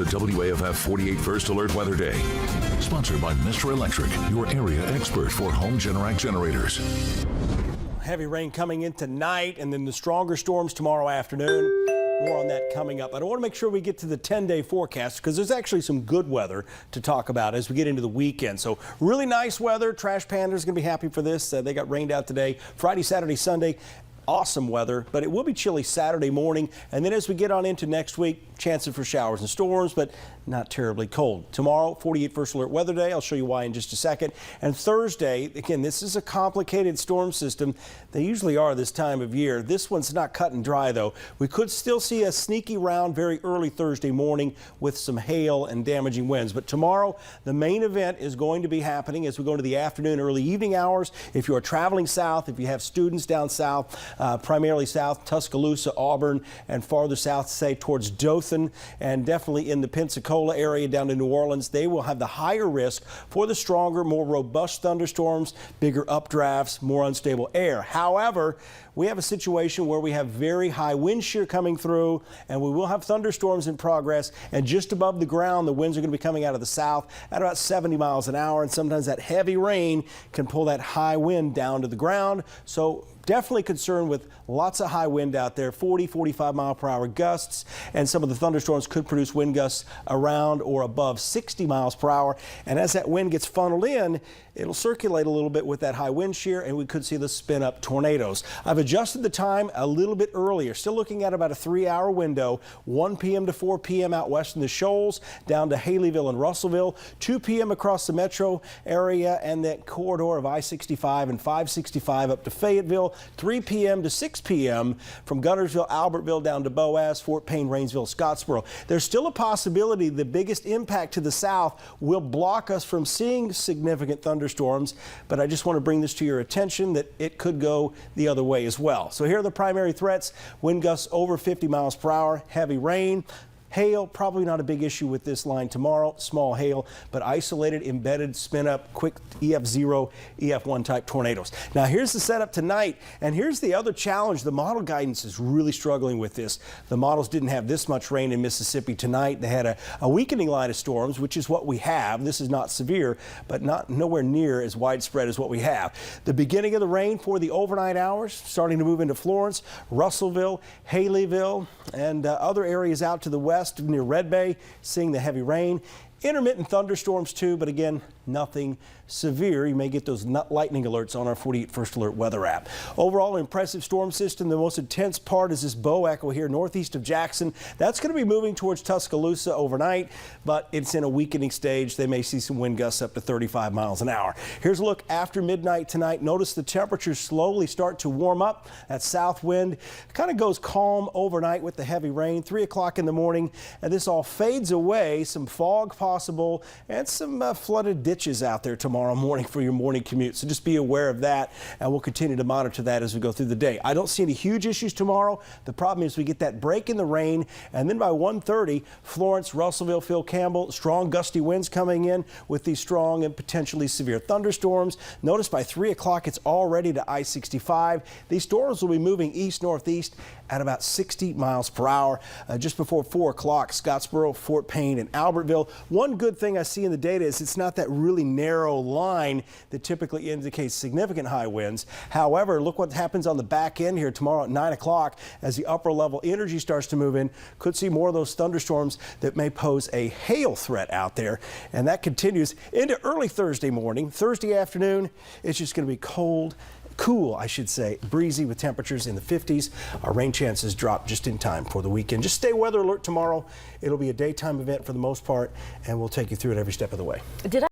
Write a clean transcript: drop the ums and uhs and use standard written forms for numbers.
The WAFF 48 First Alert Weather Day. Sponsored by Mr. Electric, your area expert for home Generac generators. Heavy rain coming in tonight and then the stronger storms tomorrow afternoon. More on that coming up. I want to make sure we get to the 10-day forecast because there's actually some good weather to talk about as we get into the weekend. So really nice weather. Trash Panda's going to be happy for this. They got rained out today. Friday, Saturday, Sunday. Awesome weather, but it will be chilly Saturday morning. And then as we get on into next week, chances for showers and storms, but not terribly cold. Tomorrow, 48 First Alert Weather Day. I'll show you why in just a second. And Thursday, again, this is a complicated storm system. They usually are this time of year. This one's not cut and dry, though. We could still see a sneaky round very early Thursday morning with some hail and damaging winds. But tomorrow, the main event is going to be happening as we go into the afternoon, early evening hours. If you are traveling south, if you have students down south, primarily south, Tuscaloosa, Auburn, and farther south, say towards Dothan, and definitely in the Pensacola area down to New Orleans, they will have the higher risk for the stronger, more robust thunderstorms, bigger updrafts, more unstable air. However, we have a situation where we have very high wind shear coming through, and we will have thunderstorms in progress. And just above the ground, the winds are going to be coming out of the south at about 70 miles an hour. And sometimes that heavy rain can pull that high wind down to the ground. So definitely concerned with lots of high wind out there, 40, 45 mile per hour gusts. And some of the thunderstorms could produce wind gusts around or above 60 miles per hour. And as that wind gets funneled in, it'll circulate a little bit with that high wind shear, and we could see the spin up tornadoes. I've adjusted the time a little bit earlier, still looking at about a 3-hour window, 1 p.m. to 4 p.m. out west in the Shoals, down to Haleyville and Russellville, 2 p.m. across the metro area and that corridor of I-65 and 565 up to Fayetteville, 3 p.m. to 6 p.m. from Guntersville, Albertville down to Boaz, Fort Payne, Rainsville, Scottsboro. There's still a possibility the biggest impact to the south will block us from seeing significant thunderstorms, but I just want to bring this to your attention that it could go the other way as well. So here are the primary threats: wind gusts over 50 miles per hour, heavy rain. Hail, probably not a big issue with this line tomorrow. Small hail, but isolated, embedded, spin up, quick EF0, EF1 type tornadoes. Now here's the setup tonight, and here's the other challenge. The model guidance is really struggling with this. The models didn't have this much rain in Mississippi tonight. They had a weakening line of storms, which is what we have. This is not severe, but nowhere near as widespread as what we have. The beginning of the rain for the overnight hours, starting to move into Florence, Russellville, Haleyville, and other areas out to the west near Red Bay, seeing the heavy rain. Intermittent thunderstorms too, but again, nothing severe. You may get those lightning alerts on our 48 First Alert weather app. Overall, an impressive storm system. The most intense part is this bow echo here northeast of Jackson. That's going to be moving towards Tuscaloosa overnight, but it's in a weakening stage. They may see some wind gusts up to 35 miles an hour. Here's a look after midnight tonight. Notice the temperatures slowly start to warm up. That south wind kind of goes calm overnight with the heavy rain. 3 o'clock in the morning, and this all fades away. Some fog possible and some flooded ditches out there tomorrow morning for your morning commute. So just be aware of that, and we'll continue to monitor that as we go through the day. I don't see any huge issues tomorrow. The problem is we get that break in the rain, and then by 1:30, Florence, Russellville, Phil Campbell, strong gusty winds coming in with these strong and potentially severe thunderstorms. Notice by 3 o'clock, it's already to I-65. These storms will be moving east-northeast at about 60 miles per hour. Just before 4 o'clock, Scottsboro, Fort Payne, and Albertville. One good thing I see in the data is it's not that really narrow line that typically indicates significant high winds. However, look what happens on the back end here tomorrow at 9 o'clock as the upper level energy starts to move in. Could see more of those thunderstorms that may pose a hail threat out there. And that continues into early Thursday morning. Thursday afternoon, it's just going to be cool, I should say, breezy with temperatures in the 50s. Our rain chances drop just in time for the weekend. Just stay weather alert tomorrow. It'll be a daytime event for the most part, and we'll take you through it every step of the way.